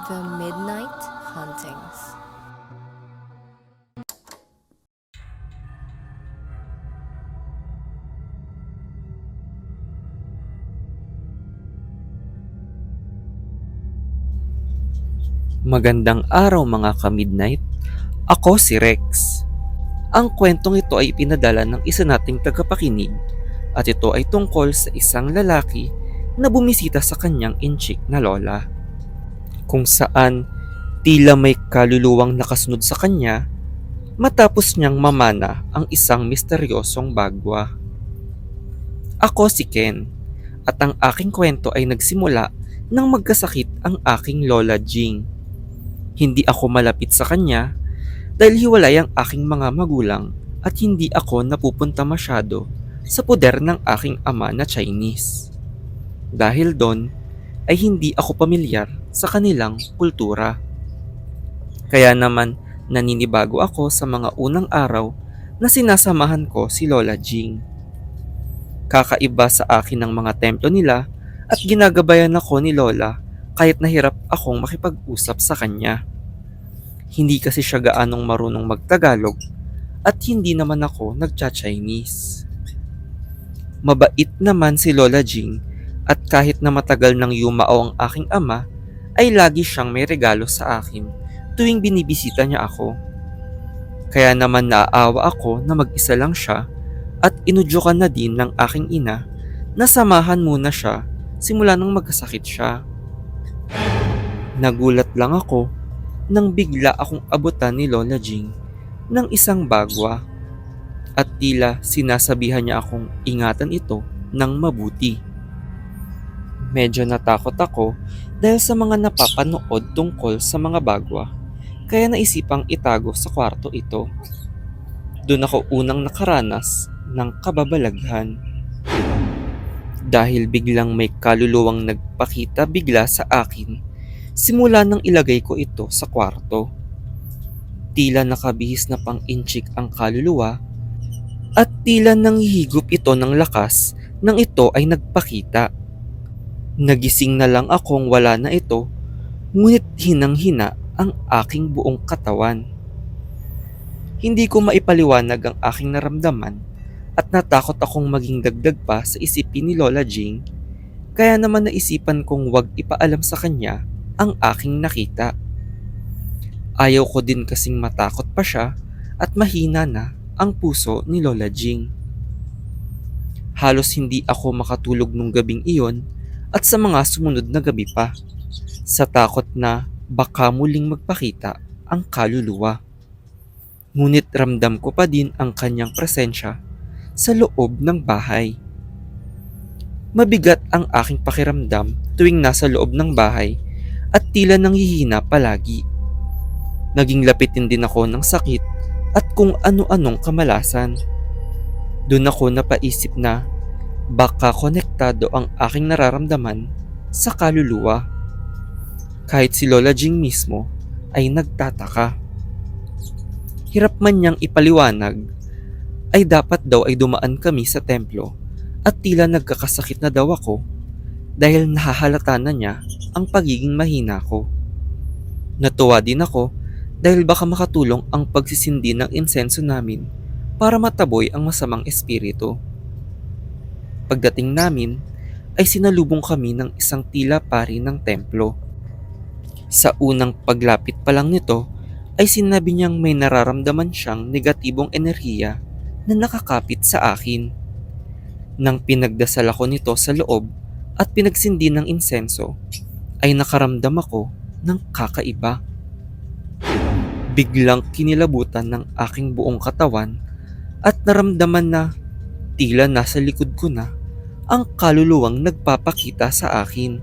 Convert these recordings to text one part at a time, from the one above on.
The Midnight Hauntings. Magandang araw mga ka-midnight. Ako si Rex. Ang kwentong ito ay pinadala ng isa nating tagapakinig at ito ay tungkol sa isang lalaki na bumisita sa kanyang inchik na lola. Kung saan tila may kaluluwang nakasunod sa kanya matapos niyang mamana ang isang misteryosong bagwa. Ako si Ken at ang aking kwento ay nagsimula nang magkasakit ang aking lola Jing. Hindi ako malapit sa kanya dahil hiwalay ang aking mga magulang at hindi ako napupunta masyado sa poder ng aking ama na Chinese. Dahil doon ay hindi ako pamilyar sa kanilang kultura. Kaya naman naninibago ako sa mga unang araw na sinasamahan ko si Lola Jing. Kakaiba sa akin ang mga templo nila at ginagabayan ako ni Lola kahit nahirap akong makipag-usap sa kanya. Hindi kasi siya gaanong marunong magtagalog at hindi naman ako nagcha-Chinese. Mabait naman si Lola Jing at kahit na matagal nang yumao ang aking ama ay lagi siyang may regalo sa akin tuwing binibisita niya ako. Kaya naman naaawa ako na mag-isa lang siya at inudyukan na din ng aking ina na samahan muna siya simula nang magkasakit siya. Nagulat lang ako nang bigla akong abutan ni Lola Jing ng isang bagwa at tila sinasabihan niya akong ingatan ito ng mabuti. Medyo natakot ako dahil sa mga napapanood tungkol sa mga bagwa kaya naisipang itago sa kwarto ito. Doon ako unang nakaranas ng kababalaghan dahil biglang may kaluluwang nagpakita bigla sa akin simula nang ilagay ko ito sa kwarto. Tila nakabihis na pang-inchik ang kaluluwa at tila nanghihigop ito ng lakas nang ito ay nagpakita. Nagising na lang akong wala na ito, ngunit hinang-hina ang aking buong katawan. Hindi ko maipaliwanag ang aking naramdaman at natakot akong maging dagdag pa sa isipin ni Lola Jing, kaya naman naisipan kong wag ipaalam sa kanya ang aking nakita. Ayaw ko din kasing matakot pa siya at mahina na ang puso ni Lola Jing. Halos hindi ako makatulog nung gabing iyon at sa mga sumunod na gabi pa, sa takot na baka muling magpakita ang kaluluwa. Ngunit ramdam ko pa din ang kanyang presensya sa loob ng bahay. Mabigat ang aking pakiramdam tuwing nasa loob ng bahay at tila nanghihina palagi. Naging lapitin din ako ng sakit at kung ano-anong kamalasan. Doon ako napaisip na baka konektado ang aking nararamdaman sa kaluluwa. Kahit si Lola Jing mismo ay nagtataka. Hirap man niyang ipaliwanag, ay dapat daw ay dumaan kami sa templo at tila nagkakasakit na daw ako dahil nahahalata na niya ang pagiging mahina ko. Natuwa din ako dahil baka makatulong ang pagsisindi ng insenso namin para mataboy ang masamang espiritu. Pagdating namin ay sinalubong kami ng isang tila pari ng templo. Sa unang paglapit pa lang nito ay sinabi niyang may nararamdaman siyang negatibong enerhiya na nakakapit sa akin. Nang pinagdasal ako nito sa loob at pinagsindi ng insenso, ay nakaramdam ako ng kakaiba. Biglang kinilabutan ng aking buong katawan at naramdaman na tila nasa likod ko na ang kaluluwang nagpapakita sa akin.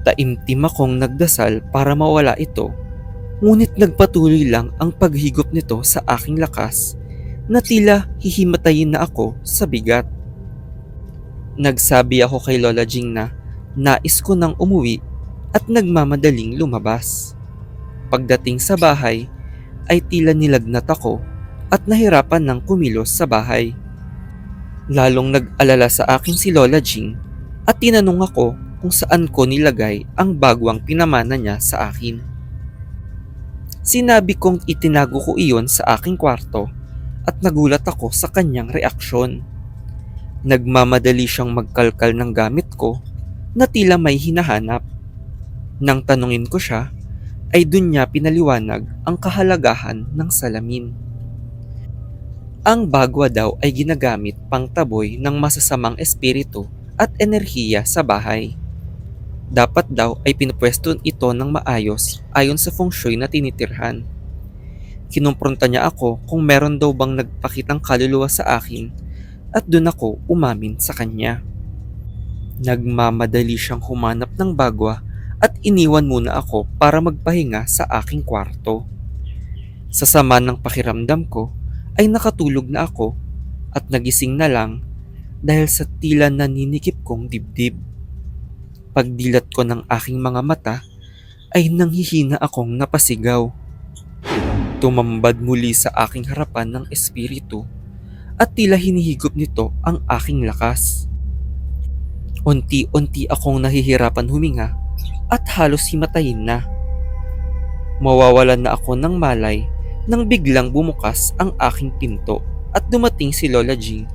Taimtim akong nagdasal para mawala ito, ngunit nagpatuloy lang ang paghigop nito sa aking lakas na tila hihimatayin na ako sa bigat. Nagsabi ako kay Lola Jing na nais ko nang umuwi at nagmamadaling lumabas. Pagdating sa bahay ay tila nilagnat ako at nahirapan ng kumilos sa bahay. Lalong nag-alala sa akin si Lola Jing at tinanong ako kung saan ko nilagay ang bagwang pinamana niya sa akin. Sinabi kong itinago ko iyon sa aking kwarto at nagulat ako sa kanyang reaksyon. Nagmamadali siyang magkalkal ng gamit ko na tila may hinahanap. Nang tanungin ko siya, ay dun niya pinaliwanag ang kahalagahan ng salamin. Ang bagwa daw ay ginagamit pang taboy ng masasamang espiritu at enerhiya sa bahay. Dapat daw ay pinupwesto ito ng maayos ayon sa feng shui na tinitirhan. Kinumpronta niya ako kung meron daw bang nagpakitang kaluluwa sa akin at dun ako umamin sa kanya. Nagmamadali siyang humanap ng bagwa at iniwan muna ako para magpahinga sa aking kwarto. Sa sama ng pakiramdam ko ay nakatulog na ako at nagising na lang dahil sa tila naninikip kong dibdib. Pagdilat ko ng aking mga mata ay nanghihina akong napasigaw. Tumambad muli sa aking harapan ng espiritu at tila hinihigop nito ang aking lakas. Unti-unti akong nahihirapan huminga at halos himatayin na. Mawawalan na ako ng malay nang biglang bumukas ang aking pinto at dumating si Lola Jing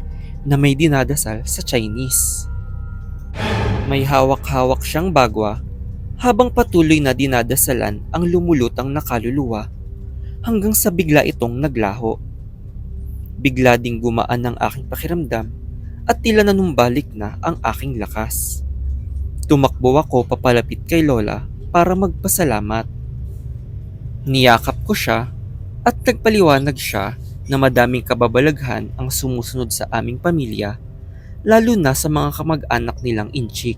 na may dinadasal sa Chinese. May hawak-hawak siyang bagwa habang patuloy na dinadasalan ang lumulutang na kaluluwa hanggang sa bigla itong naglaho. Bigla ding gumaan ang aking pakiramdam at tila nanumbalik na ang aking lakas. Tumakbo ako papalapit kay Lola para magpasalamat. Niyakap ko siya at nagpaliwanag siya na madaming kababalaghan ang sumusunod sa aming pamilya, lalo na sa mga kamag-anak nilang inchik.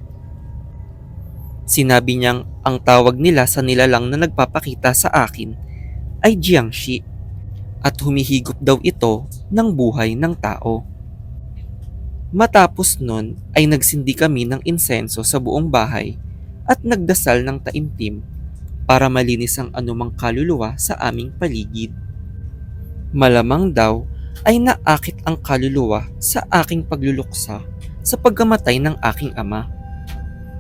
Sinabi niyang ang tawag nila sa nilalang na nagpapakita sa akin ay Jiangshi at humihigop daw ito ng buhay ng tao. Matapos nun ay nagsindi kami ng insenso sa buong bahay at nagdasal ng taimtim para malinis ang anumang kaluluwa sa aming paligid. Malamang daw ay naakit ang kaluluwa sa aking pagluluksa sa pagkamatay ng aking ama.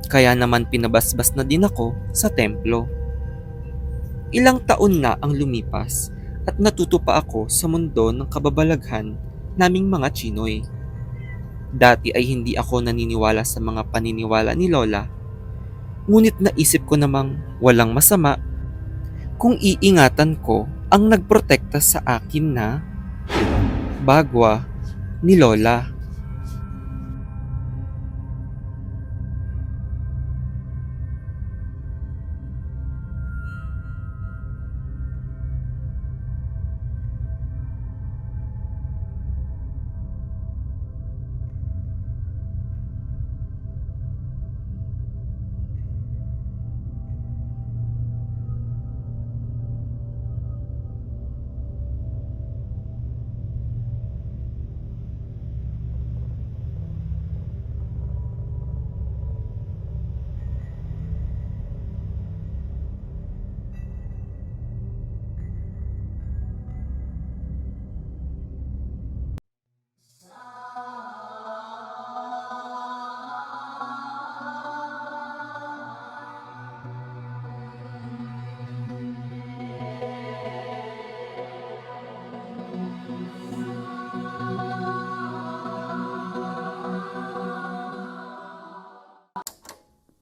Kaya naman pinabasbas na din ako sa templo. Ilang taon na ang lumipas at natuto pa ako sa mundo ng kababalaghan naming mga Chinoy. Dati ay hindi ako naniniwala sa mga paniniwala ni Lola, ngunit naisip ko namang walang masama kung iingatan ko ang nagprotekta sa akin na bagwa ni Lola.